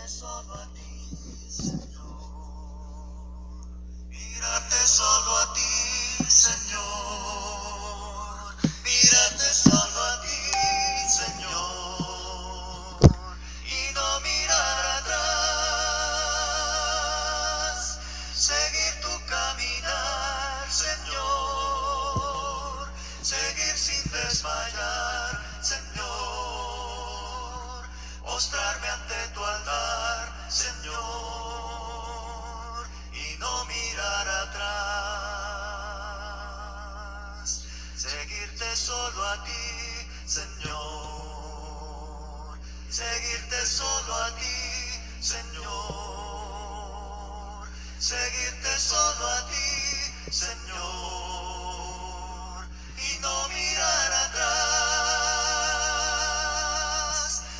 solo a ti, Señor. Mírate solo a ti, Señor. Mírate solo a ti, Señor. Y no mirar atrás. Seguir tu caminar, Señor. Seguir sin desmayar, Señor. Mostrarme ante tu altar, Señor, y no mirar atrás. Seguirte solo a ti, Señor. Seguirte solo a ti, Señor. Seguirte solo a ti, Señor, y no mirar atrás.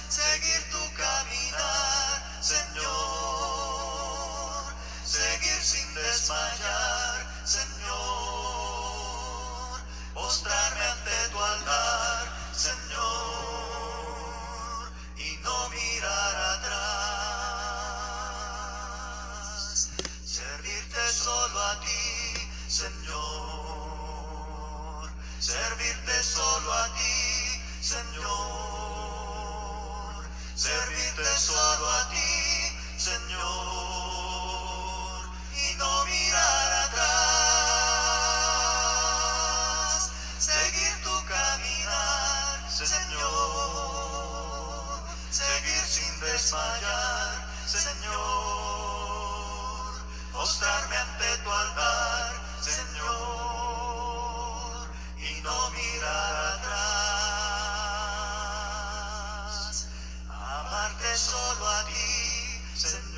Seguir tu caminar, Señor. Seguir sin desmayar, Señor. Mostrarme ante tu altar, Señor, y no mirar atrás. Servirte solo a ti, Señor. Servirte solo a ti, Señor. Servirte solo a ti, Señor, y no mirar atrás. Seguir tu caminar, Señor. Seguir sin desmayar, Señor. Mostrarme ante tu altar, Señor, y no mirar atrás. Amarte solo a ti, Señor.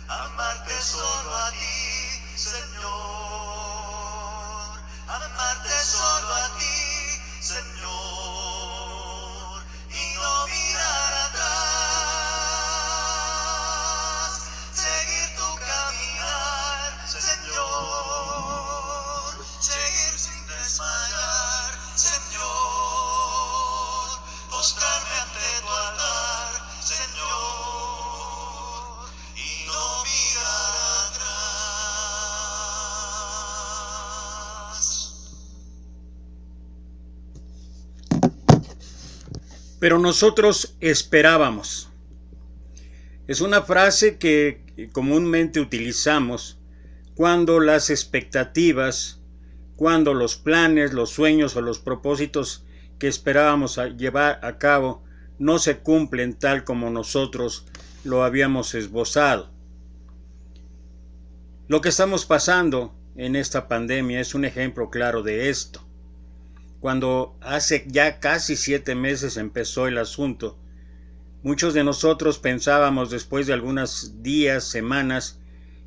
Amarte solo a ti, Señor. Amarte solo a ti, Señor, y no mirar atrás. Seguir tu caminar, Señor. Seguir sin desmayar, Señor. Mostrarme ante tu altar, Señor, y no mirar atrás. Pero nosotros esperábamos. Es una frase que comúnmente utilizamos cuando las expectativas, cuando los planes, los sueños o los propósitos que esperábamos llevar a cabo no se cumplen tal como nosotros lo habíamos esbozado. Lo que estamos pasando en esta pandemia es un ejemplo claro de esto. Cuando hace ya casi 7 meses empezó el asunto, muchos de nosotros pensábamos después de algunos días, semanas,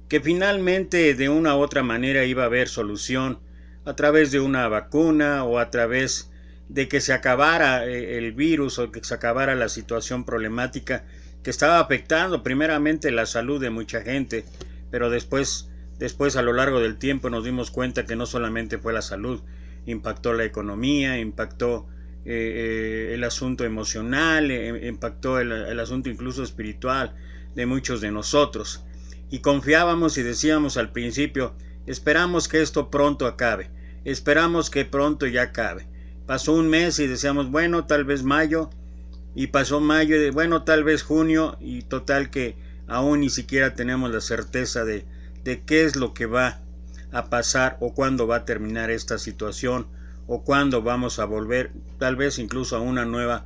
que finalmente de una u otra manera iba a haber solución a través de una vacuna o a través de que se acabara el virus o que se acabara la situación problemática que estaba afectando primeramente la salud de mucha gente, pero después a lo largo del tiempo nos dimos cuenta que no solamente fue la salud, impactó la economía, impactó el asunto emocional, impactó el asunto incluso espiritual de muchos de nosotros. Y confiábamos y decíamos al principio, esperamos que esto pronto acabe, esperamos que pronto ya acabe. Pasó un mes y decíamos, bueno, tal vez mayo, y pasó mayo, y bueno, tal vez junio, y total que aún ni siquiera tenemos la certeza de qué es lo que va a pasar o cuándo va a terminar esta situación o cuándo vamos a volver tal vez incluso a una nueva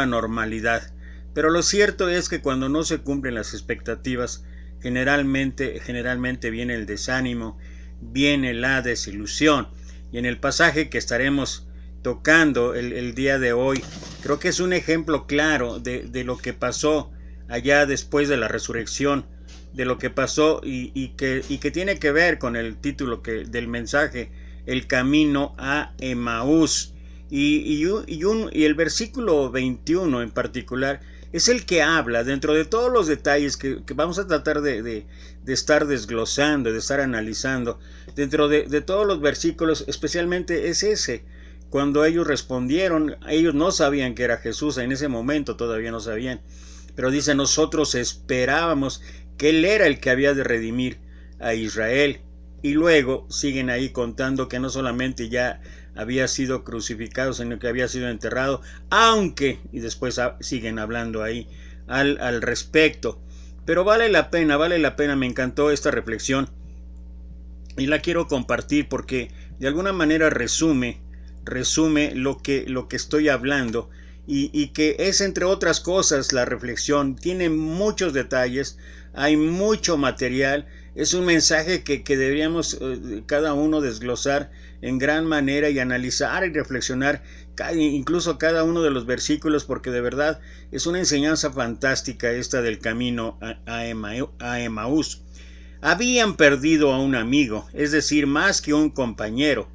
normalidad. Pero lo cierto es que cuando no se cumplen las expectativas, generalmente viene el desánimo, viene la desilusión. Y en el pasaje que estaremos tocando el día de hoy, creo que es un ejemplo claro de lo que pasó allá después de la resurrección, de lo que pasó y que tiene que ver con el título del mensaje, el camino a Emaús. Y el versículo 21 en particular es el que habla, dentro de todos los detalles que vamos a tratar de estar desglosando, de estar analizando, dentro de todos los versículos, especialmente es ese. Cuando ellos respondieron, ellos no sabían que era Jesús, en ese momento todavía no sabían. Pero dice, nosotros esperábamos que Él era el que había de redimir a Israel. Y luego siguen ahí contando que no solamente ya había sido crucificado, sino que había sido enterrado, aunque, y después siguen hablando ahí al respecto. Pero vale la pena, me encantó esta reflexión y la quiero compartir porque de alguna manera resume lo que estoy hablando y que es, entre otras cosas, la reflexión. Tiene muchos detalles, hay mucho material, es un mensaje que deberíamos cada uno desglosar en gran manera y analizar y reflexionar incluso cada uno de los versículos, porque de verdad es una enseñanza fantástica esta del camino a Emaús. Habían perdido a un amigo, es decir, más que un compañero.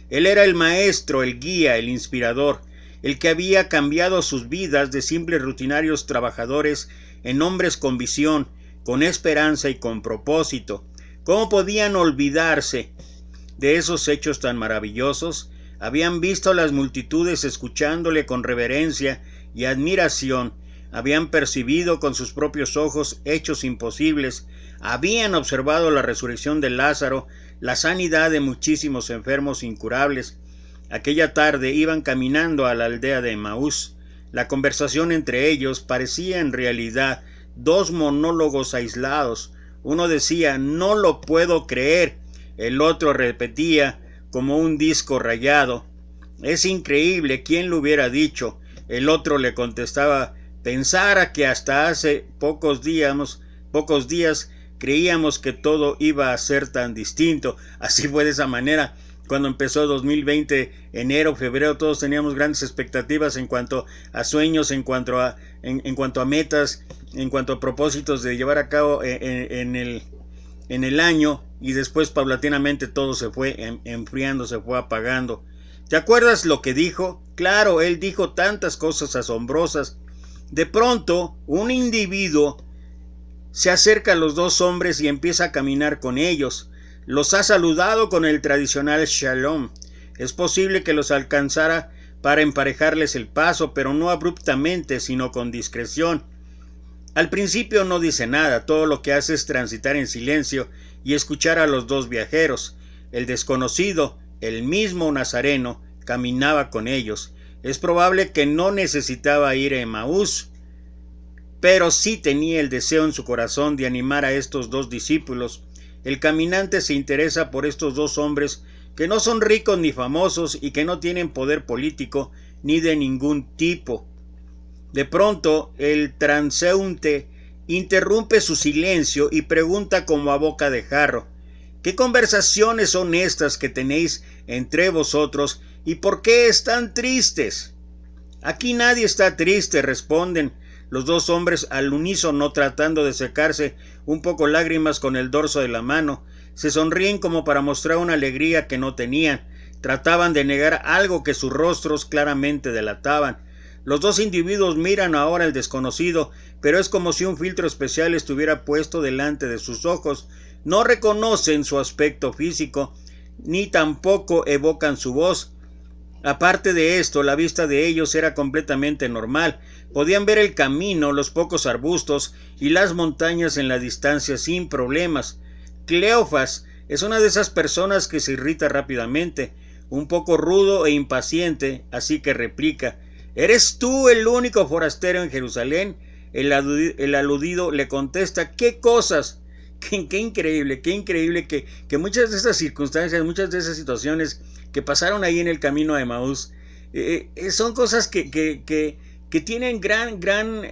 Él era el maestro, el guía, el inspirador, el que había cambiado sus vidas de simples rutinarios trabajadores en hombres con visión, con esperanza y con propósito. ¿Cómo podían olvidarse de esos hechos tan maravillosos? Habían visto a las multitudes escuchándole con reverencia y admiración, habían percibido con sus propios ojos hechos imposibles, habían observado la resurrección de Lázaro, la sanidad de muchísimos enfermos incurables. Aquella tarde iban caminando a la aldea de Emaús. La conversación entre ellos parecía en realidad dos monólogos aislados. Uno decía, no lo puedo creer. El otro repetía, como un disco rayado, es increíble, ¿quién lo hubiera dicho? El otro le contestaba, pensara que hasta hace pocos días creíamos que todo iba a ser tan distinto. Así fue de esa manera. Cuando empezó 2020, enero, febrero, todos teníamos grandes expectativas en cuanto a sueños, en cuanto a metas, en cuanto a propósitos de llevar a cabo en el año, y después paulatinamente todo se fue enfriando, se fue apagando. ¿Te acuerdas lo que dijo? Claro, él dijo tantas cosas asombrosas. De pronto, un individuo se acerca a los dos hombres y empieza a caminar con ellos. Los ha saludado con el tradicional shalom. Es posible que los alcanzara para emparejarles el paso, pero no abruptamente, sino con discreción. Al principio no dice nada, todo lo que hace es transitar en silencio y escuchar a los dos viajeros. El desconocido, el mismo Nazareno, caminaba con ellos. Es probable que no necesitaba ir a Emaús, pero sí tenía el deseo en su corazón de animar a estos dos discípulos. El caminante se interesa por estos dos hombres que no son ricos ni famosos y que no tienen poder político ni de ningún tipo. De pronto, el transeúnte interrumpe su silencio y pregunta como a boca de jarro, ¿qué conversaciones son estas que tenéis entre vosotros y por qué están tristes? Aquí nadie está triste, responden los dos hombres al unísono, tratando de secarse un poco lágrimas con el dorso de la mano. Se sonríen como para mostrar una alegría que no tenían. Trataban de negar algo que sus rostros claramente delataban. Los dos individuos miran ahora al desconocido, pero es como si un filtro especial estuviera puesto delante de sus ojos. No reconocen su aspecto físico, ni tampoco evocan su voz. Aparte de esto, la vista de ellos era completamente normal. Podían ver el camino, los pocos arbustos y las montañas en la distancia sin problemas. Cleofas es una de esas personas que se irrita rápidamente, un poco rudo e impaciente, así que replica, ¿eres tú el único forastero en Jerusalén? El aludido le contesta, ¿qué cosas? Qué increíble que muchas de estas circunstancias, muchas de esas situaciones que pasaron ahí en el camino a Emaús, son cosas que tienen gran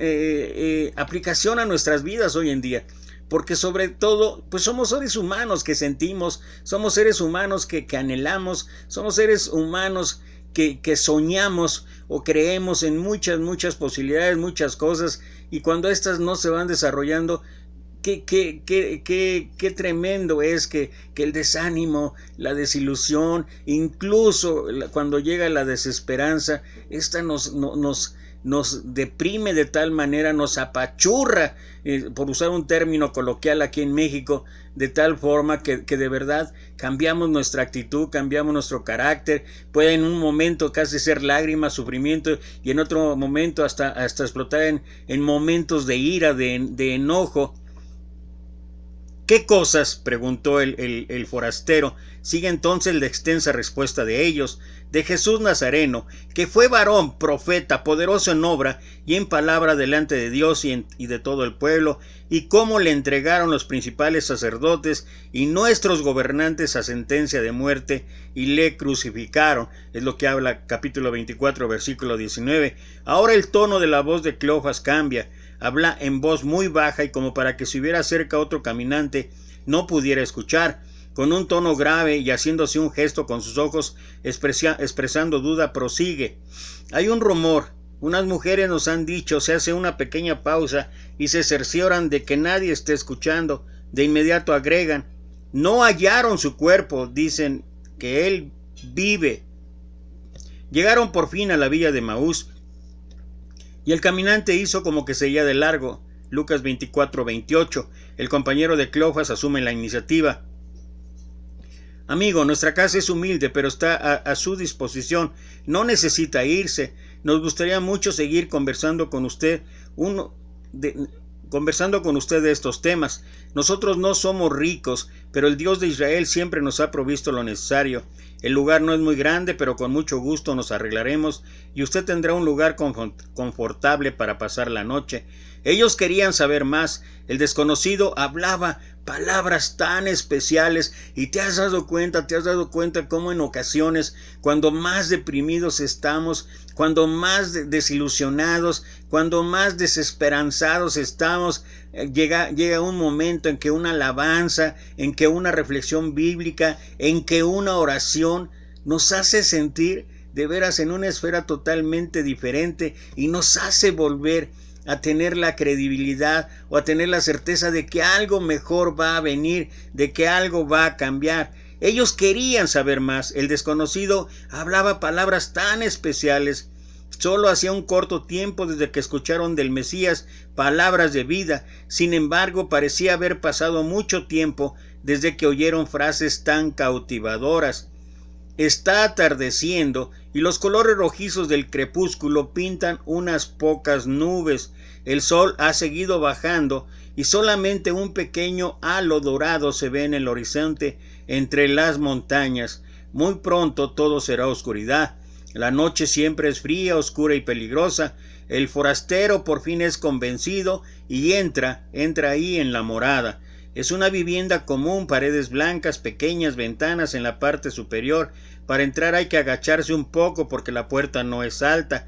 aplicación a nuestras vidas hoy en día, porque sobre todo pues somos seres humanos que sentimos, somos seres humanos que anhelamos, somos seres humanos que soñamos o creemos en muchas posibilidades, muchas cosas, y cuando estas no se van desarrollando, qué tremendo es que el desánimo, la desilusión, incluso cuando llega la desesperanza, esta nos deprime de tal manera, nos apachurra, por usar un término coloquial aquí en México, de tal forma que de verdad cambiamos nuestra actitud, cambiamos nuestro carácter. Puede en un momento casi ser lágrimas, sufrimiento, y en otro momento hasta explotar en momentos de ira, de enojo. ¿Qué cosas?, preguntó el forastero. Sigue entonces la extensa respuesta de ellos: de Jesús Nazareno, que fue varón, profeta, poderoso en obra y en palabra delante de Dios y de todo el pueblo, y cómo le entregaron los principales sacerdotes y nuestros gobernantes a sentencia de muerte y le crucificaron. Es lo que habla capítulo 24, versículo 19. Ahora el tono de la voz de Cleofas cambia. Habla en voz muy baja y como para que si hubiera cerca otro caminante no pudiera escuchar. Con un tono grave y haciéndose un gesto con sus ojos expresando duda, prosigue: hay un rumor, unas mujeres nos han dicho. Se hace una pequeña pausa y se cercioran de que nadie esté escuchando. De inmediato agregan: no hallaron su cuerpo, dicen que él vive. Llegaron por fin a la villa de Maús y el caminante hizo como que seguía de largo. Lucas 24:28. El compañero de Cleofas asume la iniciativa: amigo, nuestra casa es humilde, pero está a su disposición. No necesita irse. Nos gustaría mucho seguir conversando con usted de estos temas. Nosotros no somos ricos, pero el Dios de Israel siempre nos ha provisto lo necesario. El lugar no es muy grande, pero con mucho gusto nos arreglaremos y usted tendrá un lugar confortable para pasar la noche. Ellos querían saber más. El desconocido hablaba palabras tan especiales y te has dado cuenta cómo en ocasiones, cuando más deprimidos estamos, cuando más desilusionados, cuando más desesperanzados estamos, llega un momento en que una alabanza, en que una reflexión bíblica, en que una oración nos hace sentir de veras en una esfera totalmente diferente y nos hace volver a tener la credibilidad o a tener la certeza de que algo mejor va a venir, de que algo va a cambiar. Ellos querían saber más. El desconocido hablaba palabras tan especiales. Solo hacía un corto tiempo desde que escucharon del Mesías palabras de vida. Sin embargo, parecía haber pasado mucho tiempo desde que oyeron frases tan cautivadoras. Está atardeciendo y los colores rojizos del crepúsculo pintan unas pocas nubes. El sol ha seguido bajando y solamente un pequeño halo dorado se ve en el horizonte entre las montañas. Muy pronto todo será oscuridad. La noche siempre es fría, oscura y peligrosa. El forastero por fin es convencido y entra ahí en la morada. Es una vivienda común, paredes blancas, pequeñas ventanas en la parte superior. Para entrar hay que agacharse un poco porque la puerta no es alta.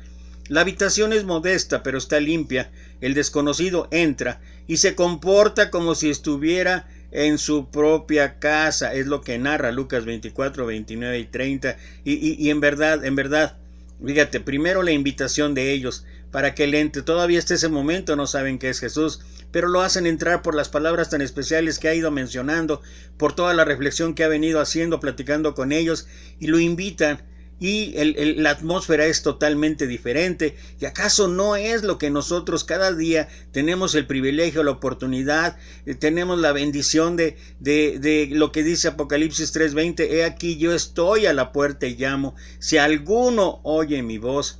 La habitación es modesta, pero está limpia. El desconocido entra y se comporta como si estuviera en su propia casa. Es lo que narra Lucas 24, 29 y 30. Y en verdad, fíjate, primero la invitación de ellos para que él entre. Todavía hasta ese momento no saben que es Jesús, pero lo hacen entrar por las palabras tan especiales que ha ido mencionando, por toda la reflexión que ha venido haciendo, platicando con ellos, y lo invitan. Y la atmósfera es totalmente diferente. ¿Y acaso no es lo que nosotros cada día tenemos el privilegio, la oportunidad, tenemos la bendición de lo que dice Apocalipsis 3:20? He aquí yo estoy a la puerta y llamo. Si alguno oye mi voz,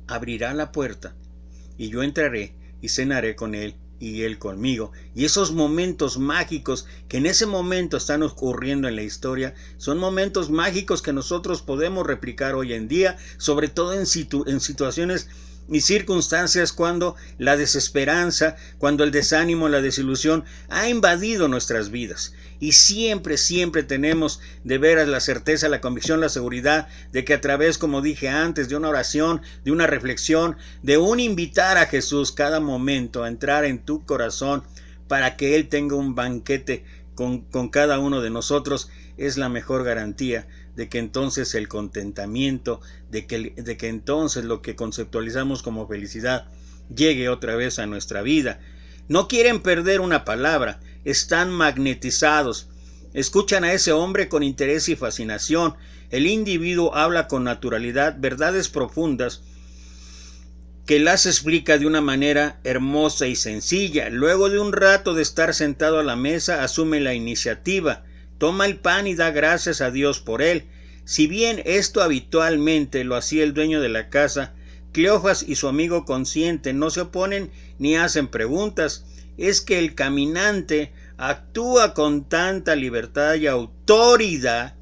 abrirá la puerta y yo entraré y cenaré con él y él conmigo. Y esos momentos mágicos que en ese momento están ocurriendo en la historia son momentos mágicos que nosotros podemos replicar hoy en día, sobre todo en situaciones y circunstancias cuando la desesperanza, cuando el desánimo, la desilusión ha invadido nuestras vidas. Y siempre tenemos de veras la certeza, la convicción, la seguridad de que a través, como dije antes, de una oración, de una reflexión, de un invitar a Jesús cada momento a entrar en tu corazón para que Él tenga un banquete con cada uno de nosotros, es la mejor garantía de que entonces el contentamiento, de que entonces lo que conceptualizamos como felicidad llegue otra vez a nuestra vida. No quieren perder una palabra, están magnetizados. Escuchan a ese hombre con interés y fascinación. El individuo habla con naturalidad, verdades profundas que las explica de una manera hermosa y sencilla. Luego de un rato de estar sentado a la mesa, asume la iniciativa, toma el pan y da gracias a Dios por él. Si bien esto habitualmente lo hacía el dueño de la casa, Cleofas y su amigo consciente no se oponen ni hacen preguntas. Es que el caminante actúa con tanta libertad y autoridad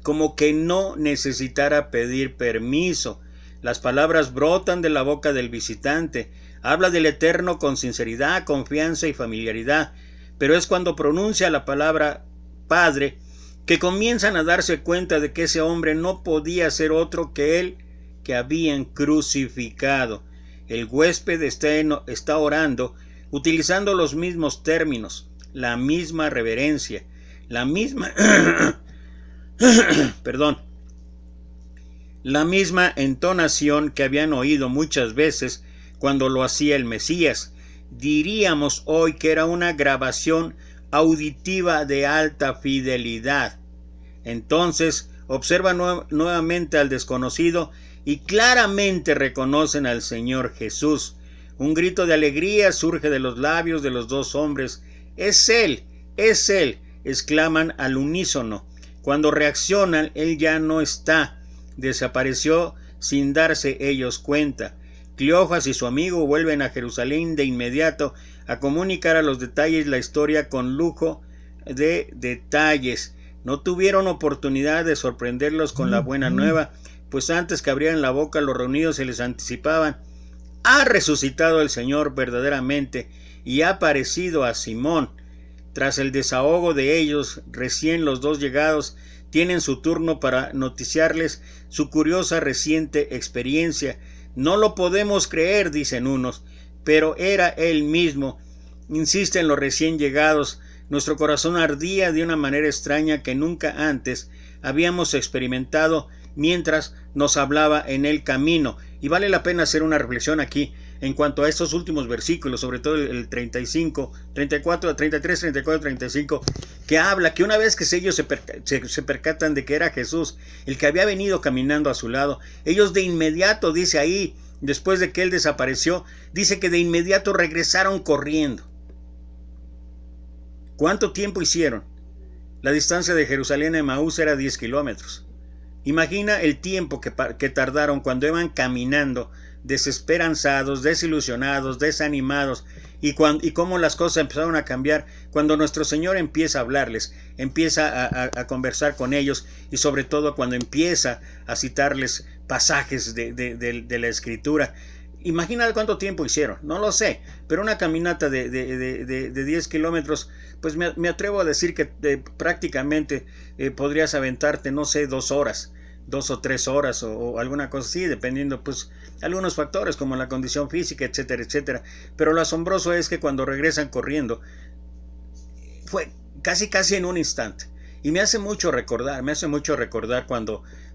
como que no necesitara pedir permiso. Las palabras brotan de la boca del visitante. Habla del Eterno con sinceridad, confianza y familiaridad. Pero es cuando pronuncia la palabra Padre que comienzan a darse cuenta de que ese hombre no podía ser otro que él que habían crucificado. El huésped está orando utilizando los mismos términos, la misma reverencia, la misma la misma entonación que habían oído muchas veces cuando lo hacía el Mesías. Diríamos hoy que era una grabación auditiva de alta fidelidad. Entonces observa nuevamente al desconocido y claramente reconocen al Señor Jesús. Un grito de alegría surge de los labios de los dos hombres. ¡Es Él! ¡Es Él!, exclaman al unísono. Cuando reaccionan, Él ya no está. Desapareció sin darse ellos cuenta. Cleofas y su amigo vuelven a Jerusalén de inmediato a comunicar a los detalles la historia con lujo de detalles. No tuvieron oportunidad de sorprenderlos con la buena nueva, pues antes que abrieran la boca los reunidos se les anticipaban: ha resucitado el Señor verdaderamente y ha aparecido a Simón. Tras el desahogo de ellos, recién los dos llegados tienen su turno para noticiarles su curiosa reciente experiencia. No lo podemos creer, dicen unos, pero era él mismo, insisten los recién llegados. Nuestro corazón ardía de una manera extraña que nunca antes habíamos experimentado mientras nos hablaba en el camino. Y vale la pena hacer una reflexión aquí en cuanto a estos últimos versículos, sobre todo el 35, 34, 33, 34, 35, que habla que una vez que ellos se percatan de que era Jesús el que había venido caminando a su lado, ellos de inmediato, dice ahí, después de que él desapareció, dice que de inmediato regresaron corriendo. ¿Cuánto tiempo hicieron? La distancia de Jerusalén a Emaús era 10 kilómetros. Imagina el tiempo que tardaron cuando iban caminando, desesperanzados, desilusionados, desanimados, y cómo las cosas empezaron a cambiar cuando nuestro Señor empieza a hablarles, empieza a conversar con ellos, y sobre todo cuando empieza a citarles pasajes de la Escritura. Imagina cuánto tiempo hicieron, no lo sé, pero una caminata de 10 kilómetros, pues me atrevo a decir que prácticamente podrías aventarte, no sé, 2 horas, 2 o 3 horas o alguna cosa así, dependiendo pues algunos factores como la condición física, etcétera, etcétera. Pero lo asombroso es que cuando regresan corriendo, fue casi en un instante. Y me hace mucho recordar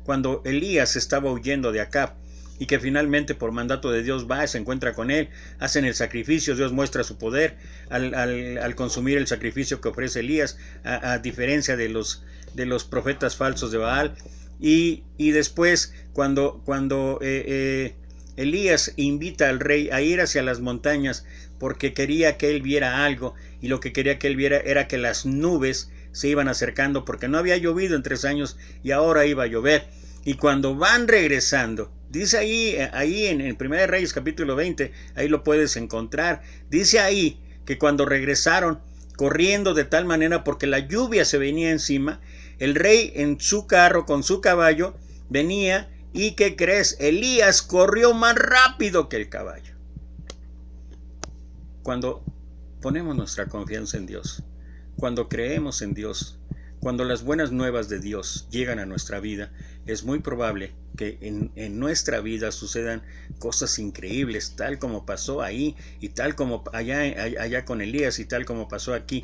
cuando Elías estaba huyendo de Acab, y que finalmente por mandato de Dios va, se encuentra con él, hacen el sacrificio, Dios muestra su poder al consumir el sacrificio que ofrece Elías, a diferencia de los profetas falsos de Baal. Y después cuando Elías invita al rey a ir hacia las montañas porque quería que él viera algo, y lo que quería que él viera era que las nubes se iban acercando, porque no había llovido en 3 años y ahora iba a llover. Y cuando van regresando, dice ahí en 1 Reyes capítulo 20, ahí lo puedes encontrar, dice ahí que cuando regresaron corriendo de tal manera porque la lluvia se venía encima, el rey en su carro con su caballo venía, y ¿qué crees? Elías corrió más rápido que el caballo. Cuando ponemos nuestra confianza en Dios, cuando creemos en Dios, cuando las buenas nuevas de Dios llegan a nuestra vida, es muy probable que en nuestra vida sucedan cosas increíbles, tal como pasó ahí, y tal como allá con Elías, y tal como pasó aquí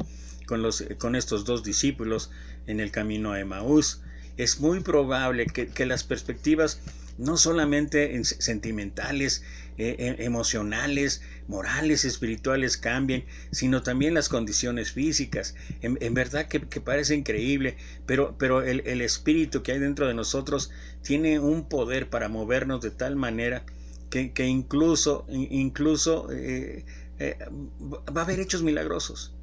con estos 2 discípulos en el camino a Emaús. Es muy probable que las perspectivas, no solamente sentimentales, emocionales, morales, espirituales, cambien, sino también las condiciones físicas. En verdad que parece increíble, pero el espíritu que hay dentro de nosotros tiene un poder para movernos de tal manera que incluso va a haber hechos milagrosos.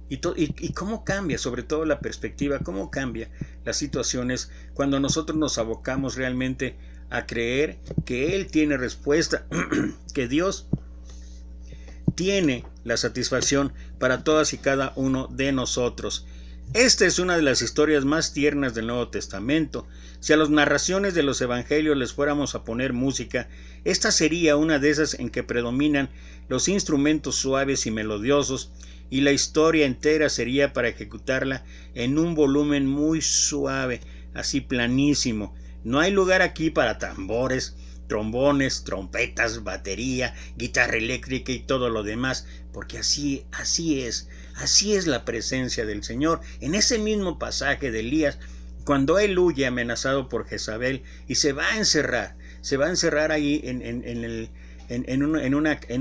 Y cómo cambia, sobre todo la perspectiva, cómo cambia las situaciones cuando nosotros nos abocamos realmente a creer que Él tiene respuesta, que Dios tiene la satisfacción para todas y cada uno de nosotros. Esta es una de las historias más tiernas del Nuevo Testamento. Si a las narraciones de los evangelios les fuéramos a poner música, esta sería una de esas en que predominan los instrumentos suaves y melodiosos, y la historia entera sería para ejecutarla en un volumen muy suave, así planísimo. No hay lugar aquí para tambores, trombones, trompetas, batería, guitarra eléctrica y todo lo demás, porque así es la presencia del Señor. En ese mismo pasaje de Elías, cuando él huye amenazado por Jezabel y se va a encerrar ahí en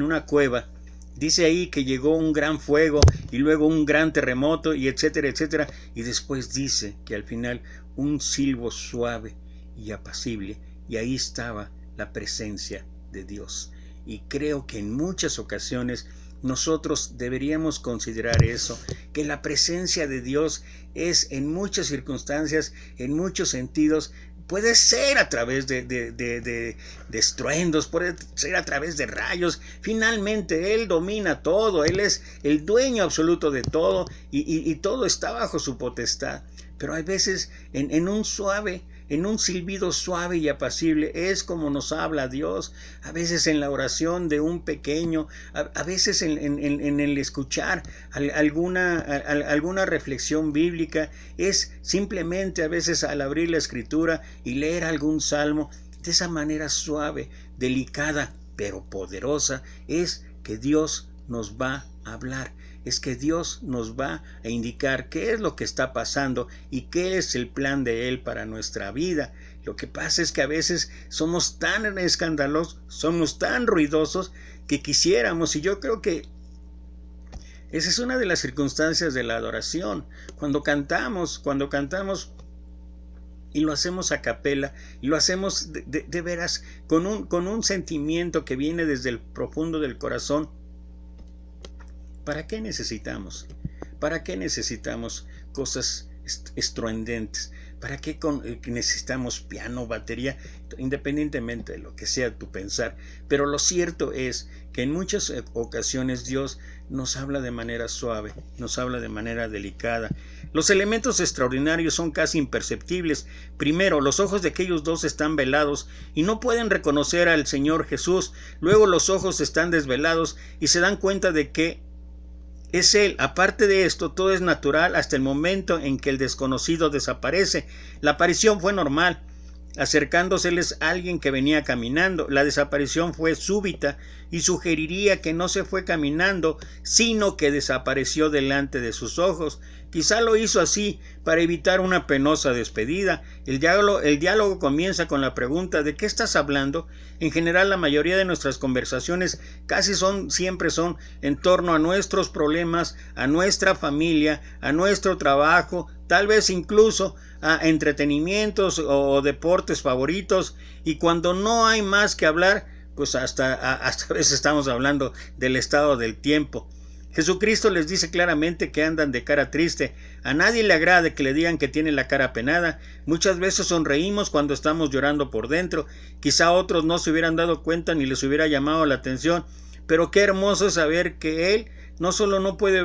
una cueva, dice ahí que llegó un gran fuego y luego un gran terremoto y etcétera, etcétera, y después dice que al final un silbo suave y apacible, y ahí estaba la presencia de Dios. Y creo que en muchas ocasiones nosotros deberíamos considerar eso, que la presencia de Dios es en muchas circunstancias, en muchos sentidos, puede ser a través de estruendos, puede ser a través de rayos. Finalmente Él domina todo, Él es el dueño absoluto de todo y todo está bajo su potestad. Pero hay veces en un silbido suave y apacible es como nos habla Dios. A veces en la oración de un pequeño, a veces en el escuchar alguna reflexión bíblica, es simplemente a veces al abrir la escritura y leer algún salmo. De esa manera suave, delicada, pero poderosa, es que Dios nos va a hablar. Es que Dios nos va a indicar qué es lo que está pasando y qué es el plan de Él para nuestra vida. Lo que pasa es que a veces somos tan escandalosos, somos tan ruidosos que quisiéramos, y yo creo que esa es una de las circunstancias de la adoración. Cuando cantamos y lo hacemos a capela, y lo hacemos de veras con un sentimiento que viene desde el profundo del corazón, ¿para qué necesitamos? ¿Para qué necesitamos cosas estruendentes? ¿Para qué necesitamos piano, batería? Independientemente de lo que sea tu pensar. Pero lo cierto es que en muchas ocasiones Dios nos habla de manera suave, nos habla de manera delicada. Los elementos extraordinarios son casi imperceptibles. Primero, los ojos de aquellos dos están velados y no pueden reconocer al Señor Jesús. Luego los ojos están desvelados y se dan cuenta de que es Él. Aparte de esto, todo es natural hasta el momento en que el desconocido desaparece. La aparición fue normal, acercándoseles alguien que venía caminando. La desaparición fue súbita y sugeriría que no se fue caminando, sino que desapareció delante de sus ojos. Quizá lo hizo así para evitar una penosa despedida. El diálogo comienza con la pregunta: ¿de qué estás hablando? En general, la mayoría de nuestras conversaciones siempre son en torno a nuestros problemas, a nuestra familia, a nuestro trabajo, tal vez incluso a entretenimientos o deportes favoritos, y cuando no hay más que hablar, pues hasta a veces estamos hablando del estado del tiempo. Jesucristo les dice claramente que andan de cara triste. A nadie le agrada que le digan que tiene la cara penada. Muchas veces sonreímos cuando estamos llorando por dentro. Quizá otros no se hubieran dado cuenta ni les hubiera llamado la atención, pero qué hermoso es saber que Él no solo puede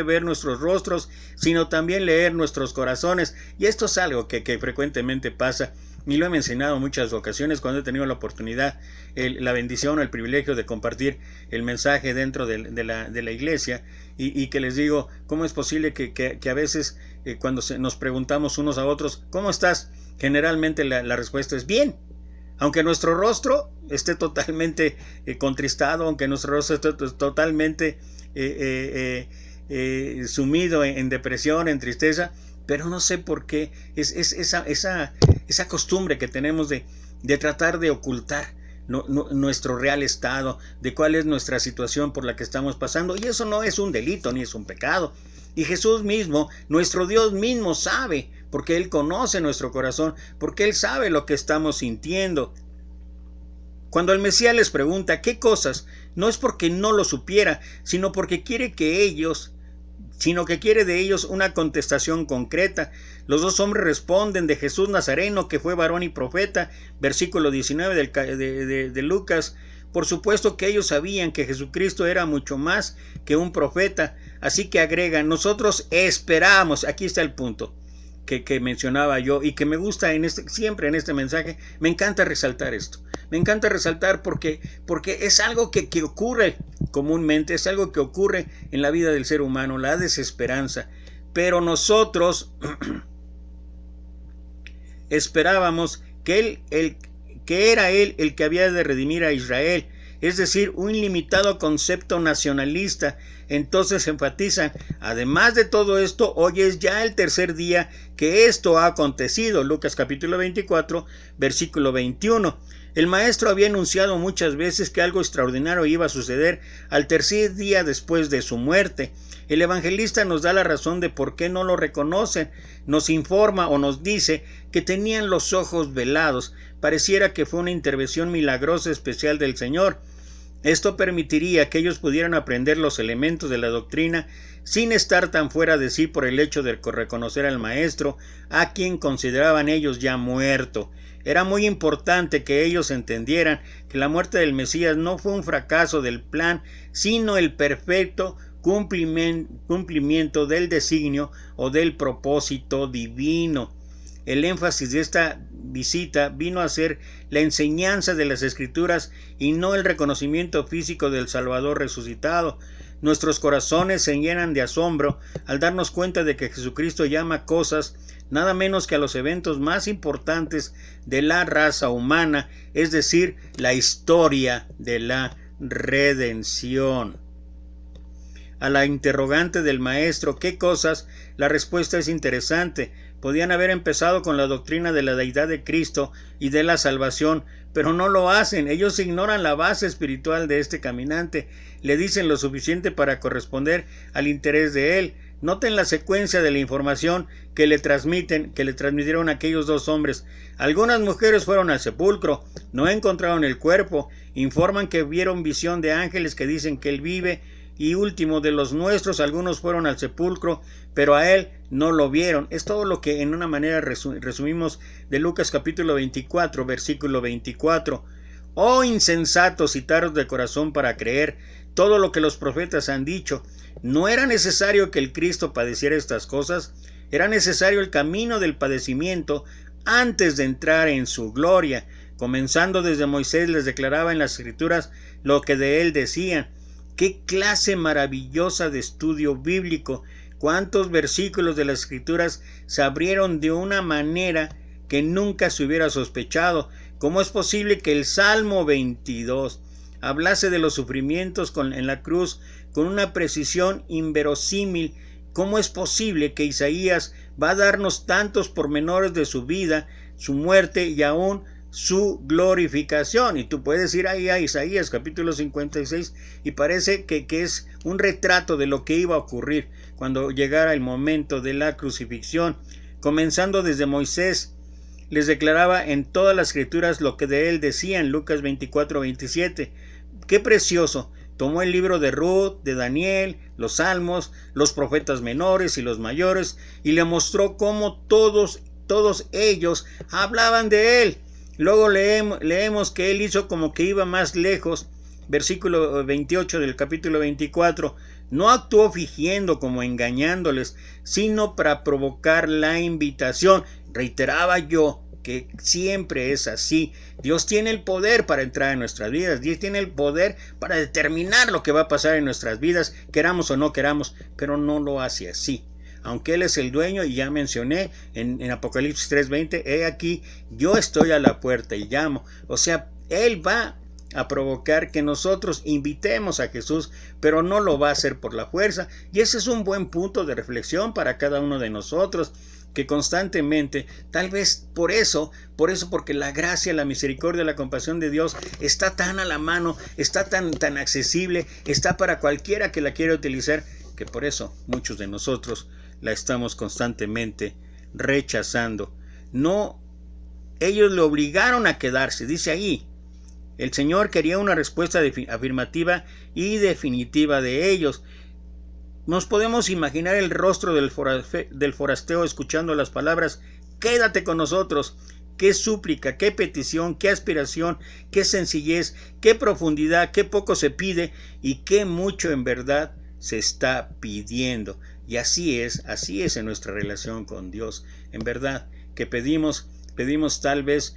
ver nuestros rostros, sino también leer nuestros corazones. Y esto es algo que frecuentemente pasa, y lo he mencionado muchas ocasiones cuando he tenido la oportunidad, la bendición o el privilegio de compartir el mensaje dentro de la iglesia, y que les digo, ¿cómo es posible que a veces cuando nos preguntamos unos a otros, ¿cómo estás? Generalmente la respuesta es bien. Aunque nuestro rostro esté totalmente contristado, aunque nuestro rostro esté totalmente sumido en depresión, en tristeza, pero no sé por qué es esa costumbre que tenemos de tratar de ocultar nuestro real estado, de cuál es nuestra situación por la que estamos pasando, y eso no es un delito ni es un pecado. Y Jesús mismo, nuestro Dios mismo, sabe, porque Él conoce nuestro corazón, porque Él sabe lo que estamos sintiendo. Cuando el Mesías les pregunta qué cosas, no es porque no lo supiera, sino porque quiere que quiere de ellos una contestación concreta. Los dos hombres responden de Jesús Nazareno, que fue varón y profeta, versículo 19 de Lucas. Por supuesto que ellos sabían que Jesucristo era mucho más que un profeta, así que agregan, nosotros esperamos, aquí está el punto que mencionaba yo y que me gusta siempre en este mensaje, me encanta resaltar esto. Me encanta resaltar porque es algo que ocurre comúnmente, es algo que ocurre en la vida del ser humano, la desesperanza. Pero nosotros esperábamos que era Él el que había de redimir a Israel, es decir, un limitado concepto nacionalista. Entonces enfatizan, además de todo esto, hoy es ya el tercer día que esto ha acontecido. Lucas capítulo 24, versículo 21. El maestro había anunciado muchas veces que algo extraordinario iba a suceder al tercer día después de su muerte. El evangelista nos da la razón de por qué no lo reconocen. Nos informa o nos dice que tenían los ojos velados. Pareciera que fue una intervención milagrosa especial del Señor. Esto permitiría que ellos pudieran aprender los elementos de la doctrina sin estar tan fuera de sí por el hecho de reconocer al maestro, a quien consideraban ellos ya muerto. Era muy importante que ellos entendieran que la muerte del Mesías no fue un fracaso del plan, sino el perfecto cumplimiento del designio o del propósito divino. El énfasis de esta visita vino a ser la enseñanza de las Escrituras y no el reconocimiento físico del Salvador resucitado. Nuestros corazones se llenan de asombro al darnos cuenta de que Jesucristo llama cosas nada menos que a los eventos más importantes de la raza humana, es decir, la historia de la redención. A la interrogante del maestro, ¿qué cosas? La respuesta es interesante. Podían haber empezado con la doctrina de la deidad de Cristo y de la salvación, pero no lo hacen. Ellos ignoran la base espiritual de este caminante. Le dicen lo suficiente para corresponder al interés de él. Noten la secuencia de la información que le transmitieron aquellos dos hombres. Algunas mujeres fueron al sepulcro, no encontraron el cuerpo, informan que vieron visión de ángeles que dicen que él vive, y último de los nuestros, algunos fueron al sepulcro, pero a él no lo vieron. Es todo lo que en una manera resumimos de Lucas capítulo 24, versículo 24. Oh insensatos y tardos de corazón para creer todo lo que los profetas han dicho. ¿No era necesario que el Cristo padeciera estas cosas? Era necesario el camino del padecimiento antes de entrar en su gloria. Comenzando desde Moisés les declaraba en las Escrituras lo que de él decían. ¡Qué clase maravillosa de estudio bíblico! ¿Cuántos versículos de las Escrituras se abrieron de una manera que nunca se hubiera sospechado? ¿Cómo es posible que el Salmo 22 hablase de los sufrimientos en la cruz con una precisión inverosímil? ¿Cómo es posible que Isaías va a darnos tantos pormenores de su vida, su muerte y aún su glorificación? Y tú puedes ir ahí a Isaías capítulo 56 y parece que es un retrato de lo que iba a ocurrir cuando llegara el momento de la crucifixión. Comenzando desde Moisés, les declaraba en todas las Escrituras lo que de él decían. Lucas 24, 27. ¡Qué precioso! Tomó el libro de Ruth, de Daniel, los Salmos, los profetas menores y los mayores, y le mostró cómo todos ellos hablaban de él. Luego leemos que él hizo como que iba más lejos. Versículo 28 del capítulo 24. No actuó fingiendo como engañándoles, sino para provocar la invitación. Reiteraba yo que siempre es así. Dios tiene el poder para entrar en nuestras vidas. Dios tiene el poder para determinar lo que va a pasar en nuestras vidas, queramos o no queramos, pero no lo hace así. Aunque Él es el dueño, y ya mencioné en Apocalipsis 3:20, he aquí, yo estoy a la puerta y llamo. O sea, Él va a provocar que nosotros invitemos a Jesús, pero no lo va a hacer por la fuerza. Y ese es un buen punto de reflexión para cada uno de nosotros, que constantemente, tal vez porque la gracia, la misericordia, la compasión de Dios está tan a la mano, está tan accesible, está para cualquiera que la quiera utilizar, que por eso muchos de nosotros la estamos constantemente rechazando. No, ellos le obligaron a quedarse, dice ahí, El Señor quería una respuesta afirmativa y definitiva de ellos. Nos podemos imaginar el rostro del forasteo escuchando las palabras: quédate con nosotros. Qué súplica, qué petición, qué aspiración, qué sencillez, qué profundidad, qué poco se pide y qué mucho en verdad se está pidiendo. Y así es en nuestra relación con Dios. En verdad que pedimos tal vez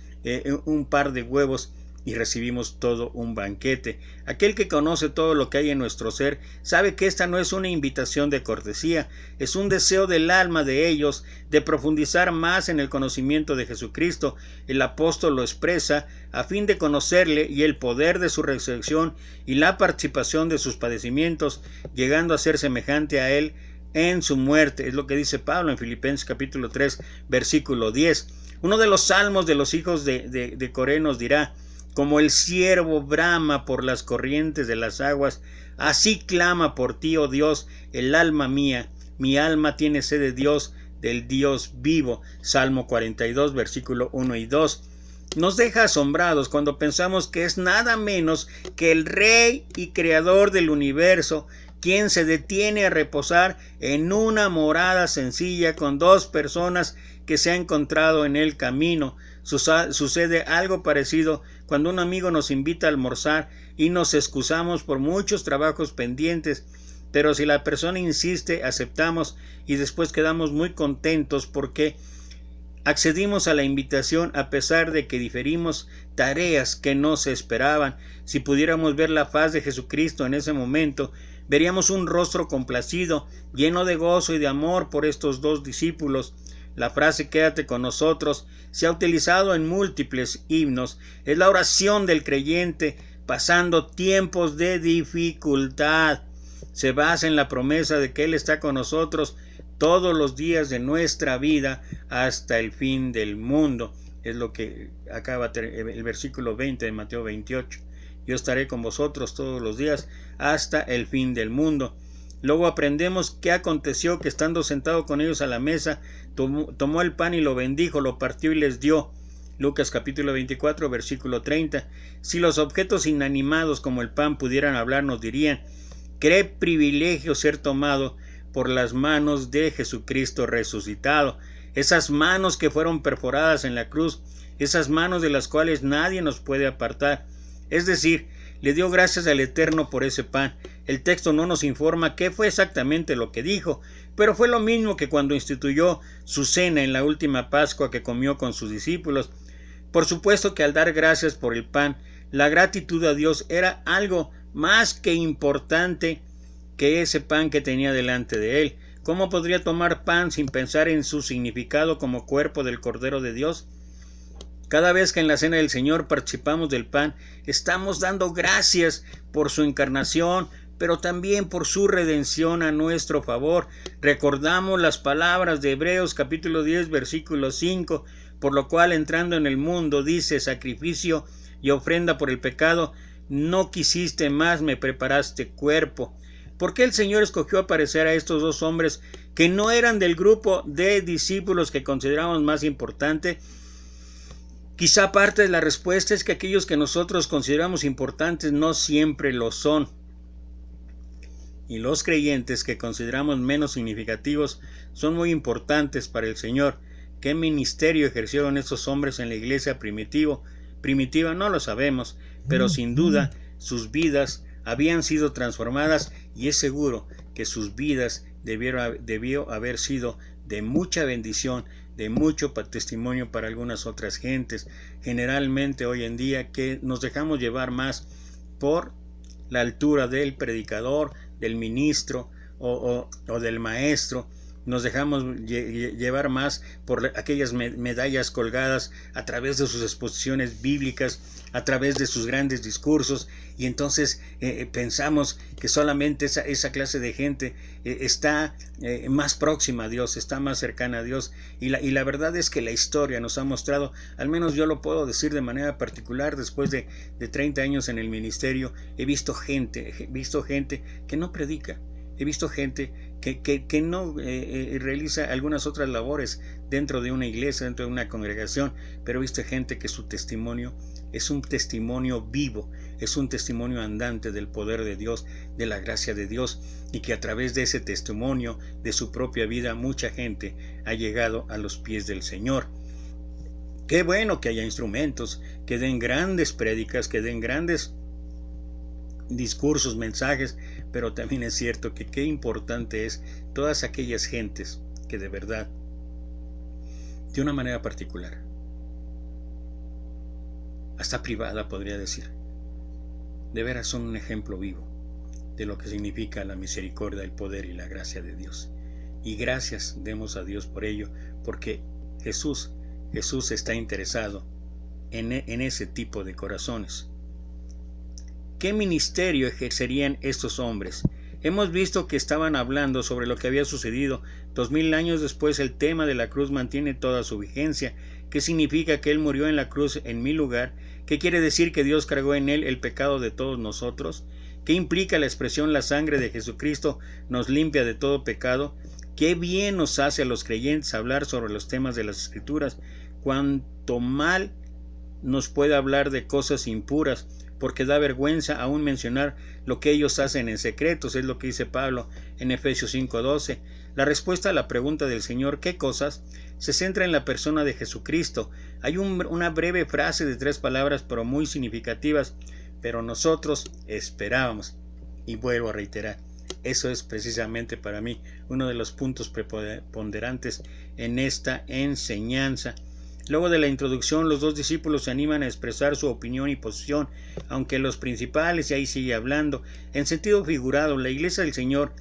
un par de huevos y recibimos todo un banquete. Aquel que conoce todo lo que hay en nuestro ser sabe que esta no es una invitación de cortesía, es un deseo del alma de ellos de profundizar más en el conocimiento de Jesucristo. El apóstol lo expresa a fin de conocerle y el poder de su resurrección y la participación de sus padecimientos, llegando a ser semejante a él en su muerte. Es lo que dice Pablo en Filipenses capítulo 3 versículo 10. Uno de los salmos de los hijos de Coré nos dirá: como el ciervo brama por las corrientes de las aguas, así clama por ti, oh Dios, el alma mía. Mi alma tiene sed de Dios, del Dios vivo. Salmo 42, versículo 1 y 2. Nos deja asombrados cuando pensamos que es nada menos que el Rey y Creador del universo quien se detiene a reposar en una morada sencilla con dos personas que se ha encontrado en el camino. Sucede algo parecido cuando un amigo nos invita a almorzar y nos excusamos por muchos trabajos pendientes, pero si la persona insiste, aceptamos y después quedamos muy contentos porque accedimos a la invitación a pesar de que diferimos tareas que no se esperaban. Si pudiéramos ver la faz de Jesucristo en ese momento, veríamos un rostro complacido, lleno de gozo y de amor por estos dos discípulos. La frase quédate con nosotros se ha utilizado en múltiples himnos. Es la oración del creyente pasando tiempos de dificultad. Se basa en la promesa de que Él está con nosotros todos los días de nuestra vida hasta el fin del mundo. Es lo que acaba el versículo 20 de Mateo 28. Yo estaré con vosotros todos los días hasta el fin del mundo. Luego aprendemos qué aconteció, que estando sentado con ellos a la mesa, tomó el pan y lo bendijo, lo partió y les dio. Lucas capítulo 24, versículo 30. Si los objetos inanimados como el pan pudieran hablar, nos dirían: qué privilegio ser tomado por las manos de Jesucristo resucitado. Esas manos que fueron perforadas en la cruz, esas manos de las cuales nadie nos puede apartar. Es decir, le dio gracias al Eterno por ese pan. El texto no nos informa qué fue exactamente lo que dijo, pero fue lo mismo que cuando instituyó su cena en la última Pascua que comió con sus discípulos. Por supuesto que al dar gracias por el pan, la gratitud a Dios era algo más que importante que ese pan que tenía delante de él. ¿Cómo podría tomar pan sin pensar en su significado como cuerpo del Cordero de Dios? Cada vez que en la cena del Señor participamos del pan, estamos dando gracias por su encarnación, pero también por su redención a nuestro favor. Recordamos las palabras de Hebreos capítulo 10, versículo 5, por lo cual entrando en el mundo, dice, sacrificio y ofrenda por el pecado, no quisiste más, me preparaste cuerpo. ¿Por qué el Señor escogió aparecer a estos dos hombres que no eran del grupo de discípulos que consideramos más importante? Quizá parte de la respuesta es que aquellos que nosotros consideramos importantes no siempre lo son. Y los creyentes que consideramos menos significativos son muy importantes para el Señor. ¿Qué ministerio ejercieron estos hombres en la iglesia primitiva? No lo sabemos, pero sin duda sus vidas habían sido transformadas y es seguro que sus vidas debió haber sido de mucha bendición, de mucho testimonio para algunas otras gentes. Generalmente hoy en día que nos dejamos llevar más por la altura del predicador, del ministro o del maestro, nos dejamos llevar más por aquellas medallas colgadas a través de sus exposiciones bíblicas, a través de sus grandes discursos, y entonces pensamos que solamente esa clase de gente está más próxima a Dios, está más cercana a Dios, y la verdad es que la historia nos ha mostrado, al menos yo lo puedo decir de manera particular, después de 30 años en el ministerio, he visto gente que no predica, he visto gente que no realiza algunas otras labores dentro de una iglesia, dentro de una congregación, pero he visto gente que su testimonio es un testimonio vivo, es un testimonio andante del poder de Dios, de la gracia de Dios, y que a través de ese testimonio de su propia vida mucha gente ha llegado a los pies del Señor. Qué bueno que haya instrumentos que den grandes prédicas, que den grandes discursos, mensajes, pero también es cierto que qué importante es todas aquellas gentes que de verdad, de una manera particular, hasta privada podría decir, de veras son un ejemplo vivo de lo que significa la misericordia, el poder y la gracia de Dios. Y gracias demos a Dios por ello, porque Jesús está interesado en ese tipo de corazones. ¿Qué ministerio ejercerían estos hombres? Hemos visto que estaban hablando sobre lo que había sucedido 2000 años después. El tema de la cruz mantiene toda su vigencia. ¿Qué significa que Él murió en la cruz en mi lugar? ¿Qué quiere decir que Dios cargó en Él el pecado de todos nosotros? ¿Qué implica la expresión la sangre de Jesucristo nos limpia de todo pecado? ¿Qué bien nos hace a los creyentes hablar sobre los temas de las Escrituras? Cuánto mal nos puede hablar de cosas impuras, porque da vergüenza aún mencionar lo que ellos hacen en secretos, es lo que dice Pablo en Efesios 5:12. La respuesta a la pregunta del Señor, ¿qué cosas?, se centra en la persona de Jesucristo. Hay una breve frase de 3 palabras, pero muy significativas: pero nosotros esperábamos. Y vuelvo a reiterar, eso es precisamente para mí uno de los puntos preponderantes en esta enseñanza. Luego de la introducción, los 2 discípulos se animan a expresar su opinión y posición, aunque los principales, y ahí sigue hablando, en sentido figurado, la Iglesia del Señor,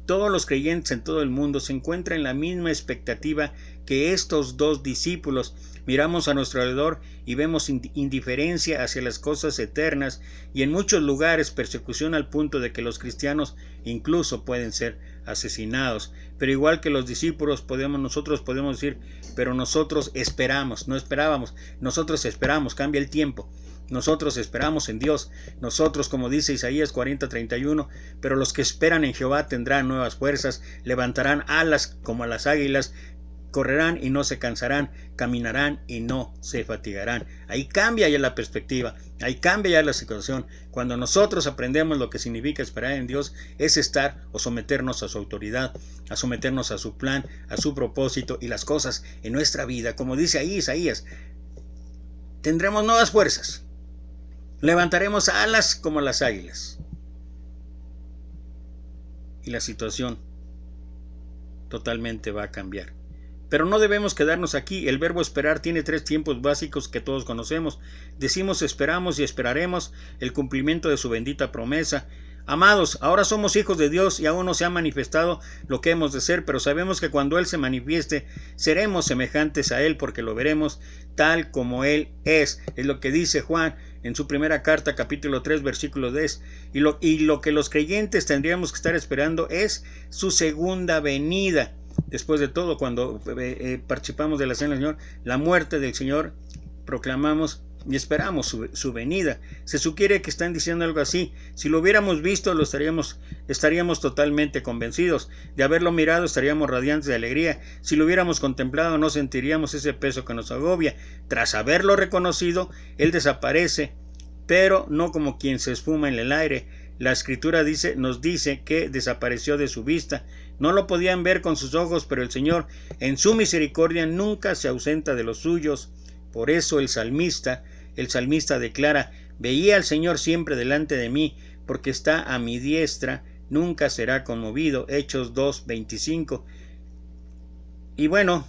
todos los creyentes en todo el mundo se encuentran en la misma expectativa que estos 2 discípulos. Miramos a nuestro alrededor y vemos indiferencia hacia las cosas eternas y en muchos lugares persecución al punto de que los cristianos incluso pueden ser asesinados. Pero igual que los discípulos nosotros podemos decir, pero nosotros esperamos, no esperábamos, nosotros esperamos, cambia el tiempo. Nosotros esperamos en Dios. Nosotros, como dice Isaías 40:31, pero los que esperan en Jehová tendrán nuevas fuerzas, levantarán alas como a las águilas, correrán y no se cansarán, caminarán y no se fatigarán. Ahí cambia ya la perspectiva, ahí cambia ya la situación. Cuando nosotros aprendemos lo que significa esperar en Dios, es estar o someternos a su autoridad, a someternos a su plan, a su propósito, y las cosas en nuestra vida, como dice ahí Isaías, tendremos nuevas fuerzas. Levantaremos alas como las águilas. Y la situación totalmente va a cambiar. Pero no debemos quedarnos aquí. El verbo esperar tiene 3 tiempos básicos que todos conocemos. Decimos esperamos y esperaremos el cumplimiento de su bendita promesa. Amados, ahora somos hijos de Dios y aún no se ha manifestado lo que hemos de ser, pero sabemos que cuando Él se manifieste, seremos semejantes a Él, porque lo veremos tal como Él es. Es lo que dice Juan en su primera carta, capítulo 3, versículo 10. Y lo que los creyentes tendríamos que estar esperando es su segunda venida. Después de todo, cuando participamos de la cena del Señor, la muerte del Señor, proclamamos y esperamos su venida. Se sugiere que están diciendo algo así. Si lo hubiéramos visto, estaríamos totalmente convencidos. De haberlo mirado, estaríamos radiantes de alegría. Si lo hubiéramos contemplado, no sentiríamos ese peso que nos agobia. Tras haberlo reconocido, Él desaparece, pero no como quien se esfuma en el aire. La Escritura nos dice que desapareció de su vista. No lo podían ver con sus ojos, pero el Señor, en su misericordia, nunca se ausenta de los suyos. Por eso el salmista declara: veía al Señor siempre delante de mí, porque está a mi diestra, nunca será conmovido. Hechos 2:25. Y bueno,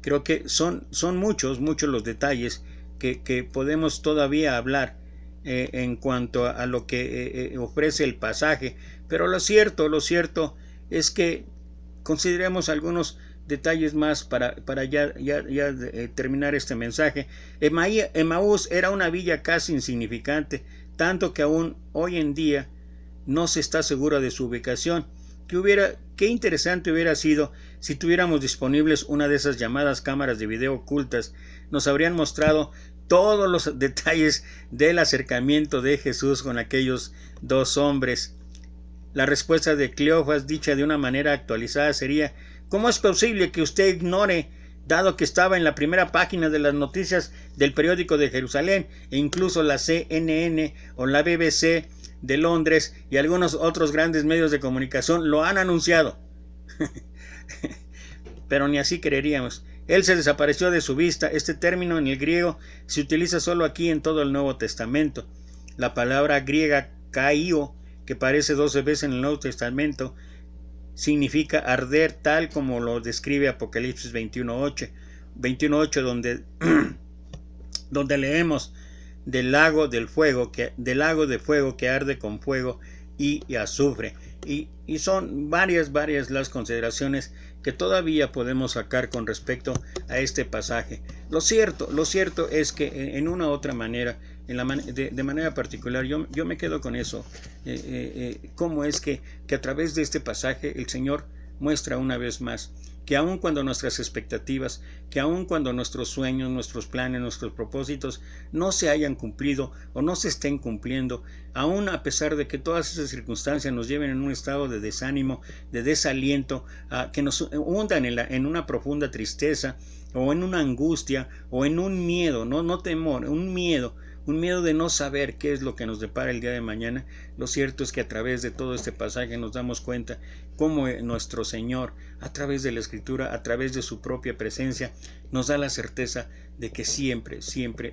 creo que son muchos los detalles que podemos todavía hablar en cuanto a lo que ofrece el pasaje, pero lo cierto es que consideremos algunos detalles más para ya terminar este mensaje. Emaús era una villa casi insignificante, tanto que aún hoy en día no se está segura de su ubicación. Qué interesante hubiera sido si tuviéramos disponibles una de esas llamadas cámaras de video ocultas. Nos habrían mostrado todos los detalles del acercamiento de Jesús con aquellos 2 hombres. La respuesta de Cleofas, dicha de una manera actualizada, sería: ¿cómo es posible que usted ignore dado que estaba en la primera página de las noticias del periódico de Jerusalén, e incluso la CNN o la BBC de Londres y algunos otros grandes medios de comunicación lo han anunciado. Pero ni así creeríamos. Él se desapareció de su vista. Este término en el griego se utiliza solo aquí en todo el Nuevo Testamento. La palabra griega kaio, que aparece 12 veces en el Nuevo Testamento, significa arder, tal como lo describe Apocalipsis 21:8, donde leemos del lago de fuego que arde con fuego y azufre. Y son varias las consideraciones que todavía podemos sacar con respecto a este pasaje. Lo cierto es que en una u otra manera, de manera particular, yo me quedo con eso. Cómo es que a través de este pasaje el Señor muestra una vez más que aun cuando nuestras expectativas, que aun cuando nuestros sueños, nuestros planes, nuestros propósitos no se hayan cumplido o no se estén cumpliendo, aun a pesar de que todas esas circunstancias nos lleven en un estado de desánimo, de desaliento, que nos hundan en una profunda tristeza o en una angustia o en un miedo, no temor, un miedo de no saber qué es lo que nos depara el día de mañana. Lo cierto es que a través de todo este pasaje nos damos cuenta cómo nuestro Señor, a través de la Escritura, a través de su propia presencia, nos da la certeza de que siempre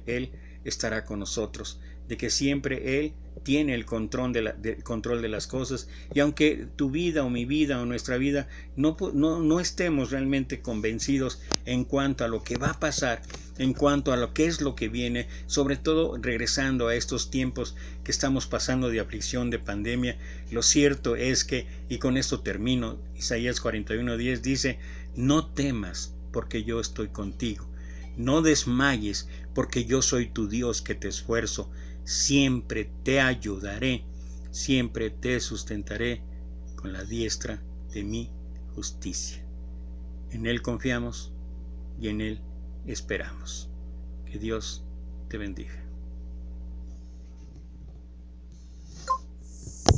Él estará con nosotros, de que siempre Él tiene el control de las cosas, y aunque tu vida o mi vida o nuestra vida no estemos realmente convencidos en cuanto a lo que va a pasar, en cuanto a lo que es lo que viene, sobre todo regresando a estos tiempos que estamos pasando de aflicción, de pandemia, lo cierto es que, y con esto termino, Isaías 41:10 dice: no temas, porque yo estoy contigo, no desmayes, porque yo soy tu Dios que te esfuerzo, siempre te ayudaré, siempre te sustentaré con la diestra de mi justicia. En Él confiamos y en Él esperamos. Que Dios te bendiga.